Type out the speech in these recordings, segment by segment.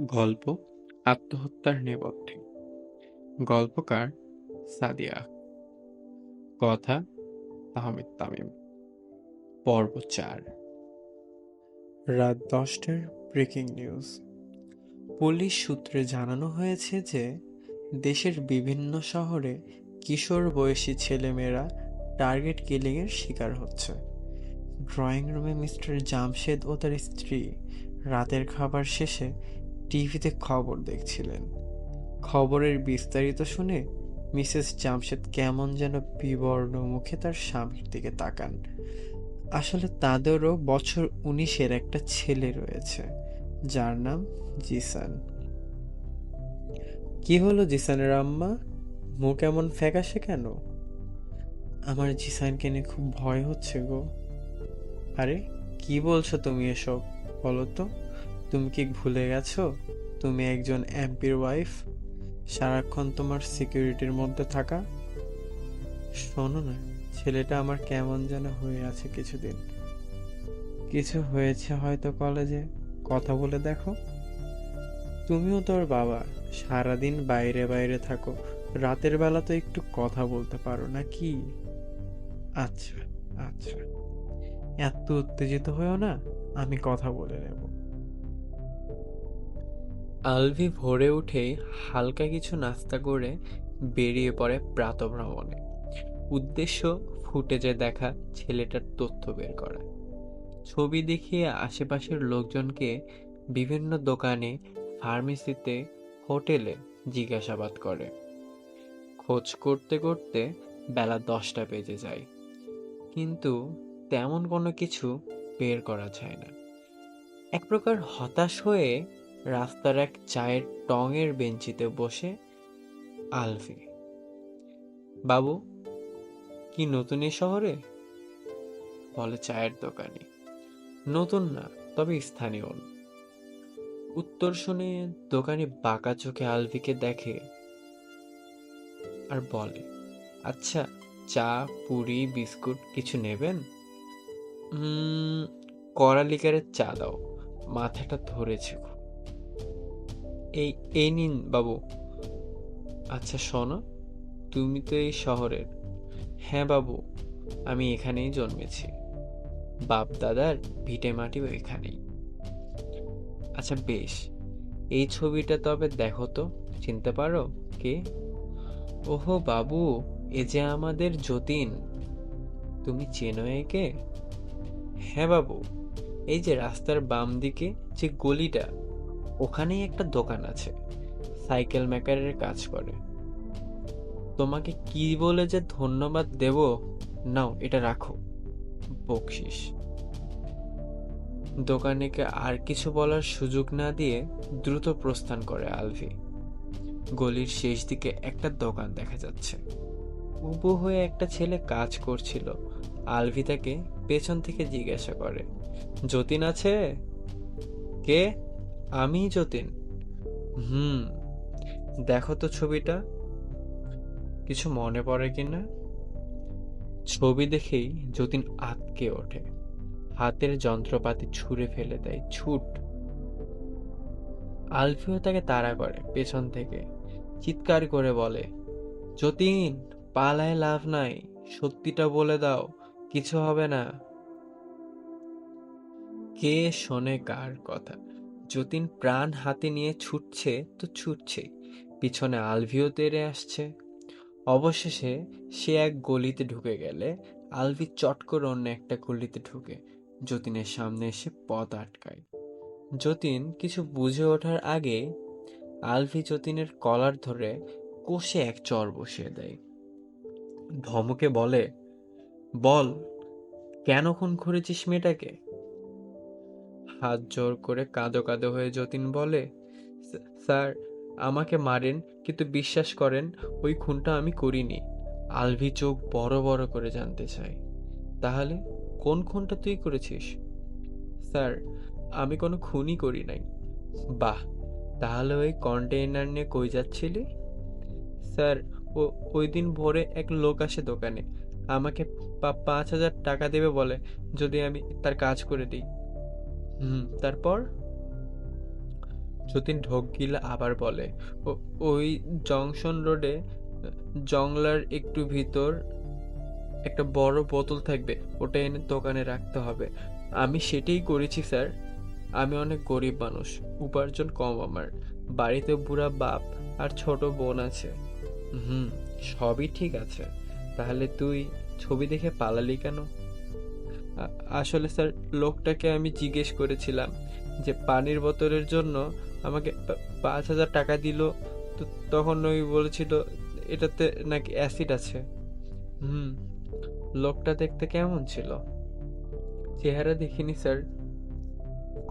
গল্প আত্মহত্যার নেপথ্যে। গল্পকার সাদিয়া। কথা আহমেদ তামিম। পর্ব 4। রাত 10টার ব্রেকিং নিউজ। পুলিশ সূত্রে জানানো হয়েছে যে দেশের বিভিন্ন শহরে কিশোর বয়সী ছেলেমেয়েরা টার্গেট কিলিংয়ের শিকার হচ্ছে। ড্রয়িং রুমে মিস্টার জামশেদ ও তার স্ত্রী রাতের খাবার শেষে টিভিতে খবর দেখছিলেন। খবরের বিস্তারিত শুনে মিসেস জামশেদ কেমন যেন বিবর্ণ মুখে তার স্বামীর দিকে তাকান। আসলে তাদেরও বছর 19-এর একটা ছেলে রয়েছে, যার নাম জিসান। কি হলো জিসানের আম্মা, মুখ এমন ফ্যাকাশে কেন? আমার জিসানকে নিয়ে খুব ভয় হচ্ছে গো। আরে কি বলছো তুমি এসব, বলো তো? তুমি কি ভুলে গেছো তুমি একজন এমপির ওয়াইফ, সারাক্ষণ তোমার সিকিউরিটির মধ্যে থাকা? শোনো না, ছেলেটা আমার কেমন যেন হয়ে আছে কিছুদিন। কিছু হয়েছে হয়তো কলেজে, কথা বলে দেখো। তুমিও তোর বাবা, সারাদিন বাইরে বাইরে থাকো, রাতের বেলা তো একটু কথা বলতে পারো না কি? আচ্ছা আচ্ছা, এত উত্তেজিত হয়েও না, আমি কথা বলে নেব। আলভি ভোরে উঠেই হালকা কিছু নাস্তা করে বেরিয়ে পড়ে প্রাতঃভ্রমণে। উদ্দেশ্য ফুটেজে দেখা ছেলেটার তথ্য বের করা। ছবি দেখিয়ে আশেপাশের লোকজনকে বিভিন্ন দোকানে, ফার্মেসিতে, হোটেলে জিজ্ঞাসাবাদ করে। খোঁজ করতে করতে বেলা 10টা বেজে যায়, কিন্তু তেমন কোনো কিছু বের করা যায় না। এক প্রকার হতাশ হয়ে রাস্তার এক চায়ের টঙের বেঞ্চিতে বসে আলভি। বাবু, কি নতুন এই শহরে? বলে চায়ের দোকানি। নতুন না, তবে স্থানীয়। উত্তর শুনে দোকানি বাঁকা চোখে আলভিকে দেখে আর বলে, আচ্ছা, চা, পুরি, বিস্কুট কিছু নেবেন? উম কড়া লিকারের চা দাও, মাথাটা ধরেছে খুব। এই এই নিন বাবু। আচ্ছা শোনো, তুমি তো এই শহরের? হ্যাঁ বাবু, আমি এখানেই জন্মেছি, বাপ দাদার ভিটে মাটিও এখানেই। আচ্ছা বেশ, এই ছবিটা তবে দেখো তো, চিনতে পারো কে? ওহো বাবু, এ যে আমাদের যতীন। তুমি চেনো একে? হ্যাঁ বাবু, এই যে রাস্তার বাম দিকে যে গলিটা, ওখানেই একটা দোকান আছে, সাইকেল মেকারের কাজ করে। তোমাকে কি বলে যে ধন্যবাদ দেব, নাও এটা রাখো, বকশিস। দোকানিকে আর কিছু বলার সুযোগ না দিয়ে দ্রুত প্রস্থান করে আলভি। গলির শেষ দিকে একটা দোকান দেখা যাচ্ছে, উবু হয়ে একটা ছেলে কাজ করছিল। আলভি তাকে পেছন থেকে জিজ্ঞাসা করে, যতীন আছে? কে? আমি যতীন। হুম, দেখো তো ছবিটা, কিছু মনে পড়ে কিনা? ছবি দেখেই যতীন আঁতকে ওঠে, হাতের যন্ত্রপাতি ছুঁড়ে ফেলে দেয়, ছুট। আলফিও তাকে তাড়া করে পেছন থেকে, চিৎকার করে বলে, যতীন, পালায় লাভ নাই, সত্যিটা বলে দাও, কিছু হবে না। কে শোনে কার কথা? যতীন প্রাণ হাতে নিয়ে ছুটছে তো ছুটছে, পিছনে আলভিও তেড়ে আসছে। অবশেষে সে এক গলিতে ঢুকে গেলে আলভি চট করে অন্য একটা গলিতে ঢুকে যতীনের সামনে এসে পথ আটকায়। যতীন কিছু বুঝে ওঠার আগে আলভি যতীনের কলার ধরে কষে এক চড় বসিয়ে দেয়। ধমকে বলে, বল, কেন খুন করেছিস মেয়েটাকে? হাত জোর করে কাঁদো কাঁদো হয়ে যতীন বলে, স্যার, আমাকে মারেন, কিন্তু বিশ্বাস করেন ওই খুনটা আমি করিনি। আলভি চোখ বড় বড় করে জানতে চায়, তাহলে কোন খুনটা তুই করেছিস? স্যার, আমি কোনো খুনই করি নাই। বাহ, তাহলে ওই কন্টেইনার নিয়ে কই যাচ্ছিলি? স্যার, ও ওই দিন ভোরে এক লোক আসে দোকানে, আমাকে 5,000 টাকা দেবে বলে যদি আমি তার কাজ করে দিই। তারপর? যতীন ঢোক গিলে আবার বলে, ওই জংশন রোডে জংলার একটু ভিতর একটা বড় বোতল থাকবে, ওটা এনে দোকানে রাখতে হবে। আমি সেটাই করেছি স্যার। আমি অনেক গরিব মানুষ, উপার্জন কম আমার। বাড়িতে বুড়া বাপ আর ছোট বোন আছে। হুম, সবই ঠিক আছে। তাহলে তুই ছবি দেখে পালালি কেন? আসলে স্যার, লোকটাকে আমি জিজ্ঞেস করেছিলাম যে পানির বোতলের জন্য আমাকে 5,000 টাকা দিল। তো তখন ওই বলেছিল এটাতে নাকি অ্যাসিড আছে। হুম, লোকটা দেখতে কেমন ছিল? চেহারা দেখিনি স্যার।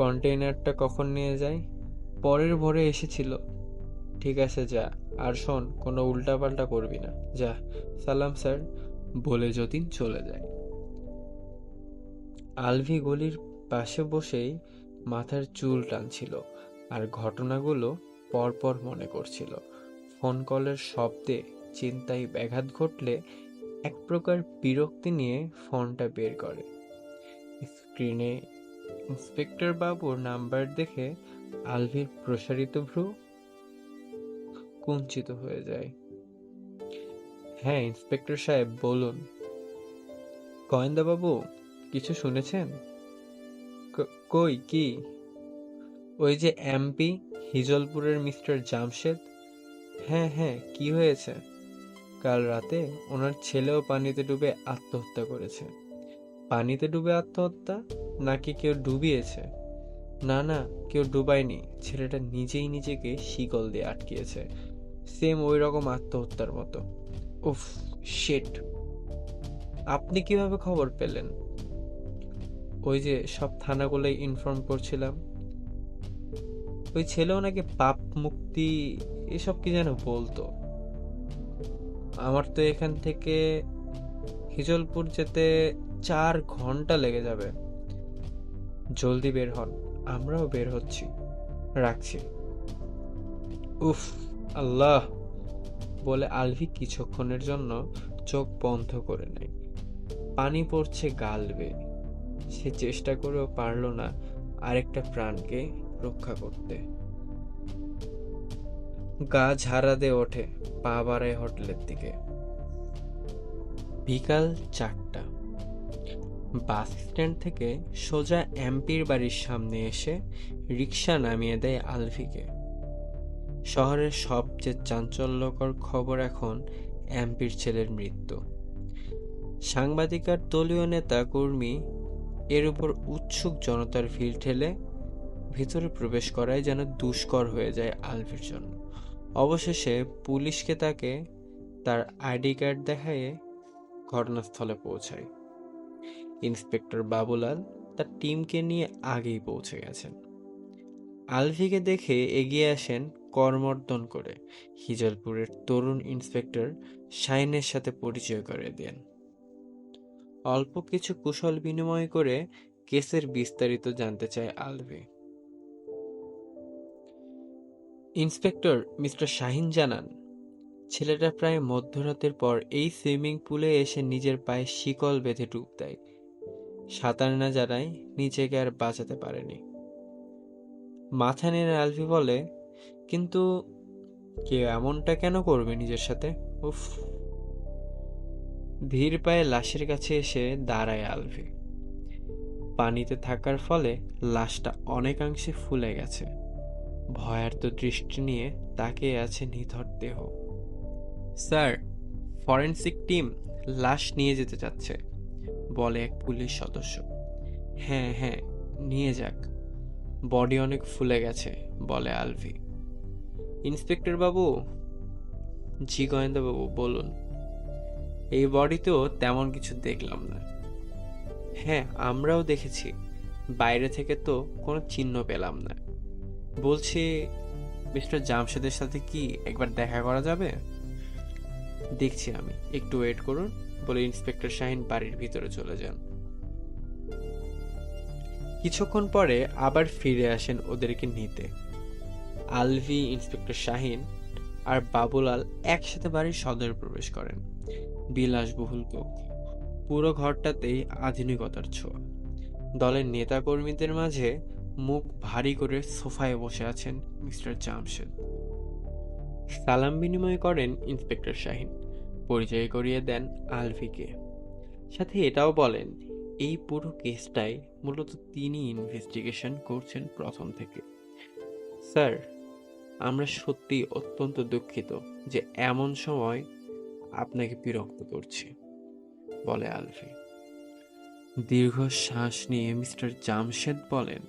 কন্টেইনারটা কখন নিয়ে যায়? পরের ভোরে এসেছিল। ঠিক আছে, যা। আর শোন, কোনো উল্টাপাল্টা করবি না। যা। সালাম স্যার, বলে যতীন চলে যায়। আলভি গলির পাশে বসেই মাথার চুল টানছিল আর ঘটনাগুলো পরপর মনে করছিল। ফোন কলের শব্দে চিন্তায় ব্যাঘাত ঘটলে এক প্রকার বিরক্তি নিয়ে ফোনটা বের করে। স্ক্রিনে ইন্সপেক্টর বাবুর নাম্বার দেখে আলভির প্রসারিত ভ্রু কুঞ্চিত হয়ে যায়। হ্যাঁ ইন্সপেক্টর সাহেব, বলুন। গোয়েন্দা বাবু, কিছু শুনেছেন? কই কি? ওই যে এমপি হিজলপুরের মিস্টার জামশেদ। হ্যাঁ হ্যাঁ, কি হয়েছে? কাল রাতে ওনার ছেলেও পানিতে ডুবে আত্মহত্যা করেছে। পানিতে ডুবে আত্মহত্যা? নাকি কেউ ডুবিয়েছে? না না, কেউ ডুবায়নি। ছেলেটা নিজেই নিজেকে শিকল দিয়ে আটকিয়েছে, সেম ওই রকম আত্মহত্যার মতো। উফ, শিট। আপনি কিভাবে খবর পেলেন? ওই যে সব থানাগুলোই ইনফর্ম করছিলাম। ওই ছেলেও নাকি পাপ মুক্তি এসব কি যেন বলতো। আমার তো এখান থেকে হিজলপুর যেতে 4 ঘন্টা লেগে যাবে। জলদি বের হন, আমরাও বের হচ্ছি। রাখছি। উফ, আল্লাহ, বলে আলভি কিছুক্ষণের জন্য চোখ বন্ধ করে নেয়। পানি পড়ছে গাল বেয়ে। সে চেষ্টা করেও পারল না আরেকটা প্রাণকে রক্ষা করতে। গা ঝাড়া দিয়ে ওঠে, পা বাড়ায় হোটেলের দিকে। বিকাল 4টা। বাস স্ট্যান্ড থেকে সোজা এমপির বাড়ির সামনে এসে রিক্সা নামিয়ে দেয় আলভিকে। শহরের সবচেয়ে চাঞ্চল্যকর খবর এখন এমপির ছেলের মৃত্যু। সাংবাদিক আর দলীয় নেতা কর্মী এর উপর উৎসুক জনতার ভিড় ঠেলে ভিতরে প্রবেশ করাই যেন দুষ্কর হয়ে যায় আলভির জন্য। অবশেষে পুলিশকে তাকে তার আইডি কার্ড দেখায়ে ঘটনাস্থলে পৌঁছায়। ইন্সপেক্টর বাবুলাল তার টিমকে নিয়ে আগেই পৌঁছে গেছেন। আলভিকে দেখে এগিয়ে আসেন করমর্দন করে হিজলপুরের তরুণ ইন্সপেক্টর শাহিনের সাথে পরিচয় করে দেন। অল্প কিছু কুশল বিনিময় করে কেসের বিস্তারিত জানতে চায় আলভি। ইন্সপেক্টর মিস্টার শাহিন জানান, ছেলেটা প্রায় মধ্যরাতের পর এই সুইমিং পুলে এসে নিজের পায়ে শিকল বেঁধে ডুব দেয়। সাঁতার না জানায় নিজেকে আর বাঁচাতে পারেনি। মাথা নেড়ে আলভি বলে, কিন্তু কেউ এমনটা কেন করবে নিজের সাথে? উফ। ধীর পায়ে লাশের কাছে এসে দাঁড়ায় আলভি। পানিতে থাকার ফলে লাশটা অনেকাংশে ফুলে গেছে। ভয়ার্ত দৃষ্টি নিয়ে তাকিয়ে আছে নিথর দেহ। স্যার, ফরেনসিক টিম লাশ নিয়ে যেতে চাচ্ছে, বলে এক পুলিশ সদস্য। হ্যাঁ হ্যাঁ, নিয়ে যাক। বডি অনেক ফুলে গেছে, বলে আলভি। ইন্সপেক্টর বাবু। জি গোয়েন্দা বাবু, বলুন। এই বডিতেও তেমন কিছু দেখলাম না। হ্যাঁ, আমরাও দেখেছি। বাইরে থেকে তো কোনো চিহ্ন পেলাম না। বলছি, মিস্টার জামশেদের সাথে কি একবার দেখা করা যাবে? দেখছি আমি, একটু ওয়েট করুন, বলে ইন্সপেক্টর শাহিন বাড়ির ভিতরে চলে যান। কিছুক্ষণ পরে আবার ফিরে আসেন ওদেরকে নিতে। আলভি, ইন্সপেক্টর শাহিন আর বাবুলাল একসাথে বাড়ির সদরে প্রবেশ করেন। বিলাসবহুল কক্ষ, পুরো ঘরটাতেই আধুনিকতার ছোঁয়া। দলের নেতা কর্মীদের মাঝে মুখ ভারী করে সোফায় বসে আছেন মিস্টার জামশেদ। সালাম বিনিময় করেন ইন্সপেক্টর শাহিন, পরিচয় করিয়ে দেন আলভিকে। সাথে এটাও বলেন এই পুরো কেসটাই মূলত তিনি ইনভেস্টিগেশন করছেন প্রথম থেকে। স্যার, আমরা সত্যি অত্যন্ত দুঃখিত যে এমন সময় আপনাকে বিরক্ত করছি, বলে আলভি। দীর্ঘ শ্বাস নিয়ে মিস্টার জামশেদ বলেন,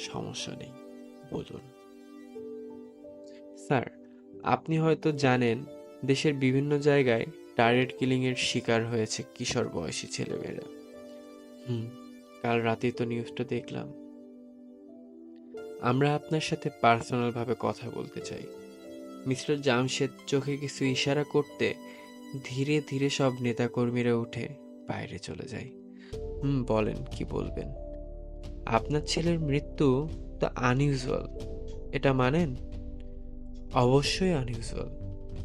সমস্যা নেই, বলুন। স্যার, আপনি হয়তো জানেন দেশের বিভিন্ন জায়গায় টার্গেট কিলিং এর শিকার হয়েছে কিশোর বয়সী ছেলেমেয়েরা। কাল রাতেই তো নিউজটা দেখলাম। আমরা আপনার সাথে পার্সোনাল ভাবে কথা বলতে চাই। মিস্টার জামশেদ চোখে কিছু ইশারা করতে ধীরে ধীরে সব নেতাকর্মীরা উঠে বাইরে চলে যায়। বলেন, কি বলবেন? আপনার ছেলের মৃত্যু তো আনইউজুয়াল, এটা মানেন? অবশ্যই আনইউজুয়াল।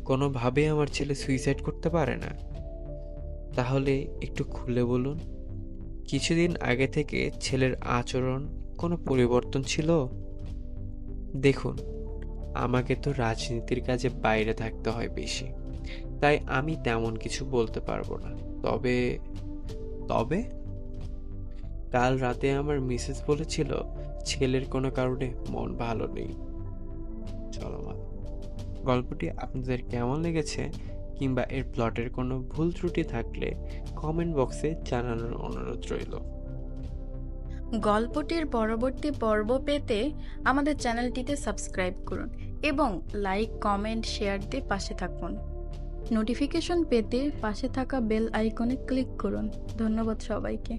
কোনোভাবেই আমার ছেলে সুইসাইড করতে পারে না। তাহলে একটু খুলে বলুন, কিছুদিন আগে থেকে ছেলের আচরণ কোনো পরিবর্তন ছিল? দেখুন, আমাকে তো রাজনীতির কাজে বাইরে থাকতে হয় বেশি, তাই আমি তেমন কিছু বলতে পারবো না। তবে তবে কাল রাতে আমার মিসেস বলেছিল ছেলের কোনো কারণে মন ভালো নেই। চলো মা, গল্পটি আপনাদের কেমন লেগেছে কিংবা এর প্লটের কোনো ভুল ত্রুটি থাকলে কমেন্ট বক্সে জানানোর অনুরোধ রইল। গল্পটির পরবর্তী পর্ব পেতে আমাদের চ্যানেলটিতে সাবস্ক্রাইব করুন এবং লাইক, কমেন্ট, শেয়ার দিয়ে পাশে থাকুন। নোটিফিকেশন পেতে পাশে থাকা বেল আইকনে ক্লিক করুন। ধন্যবাদ সবাইকে।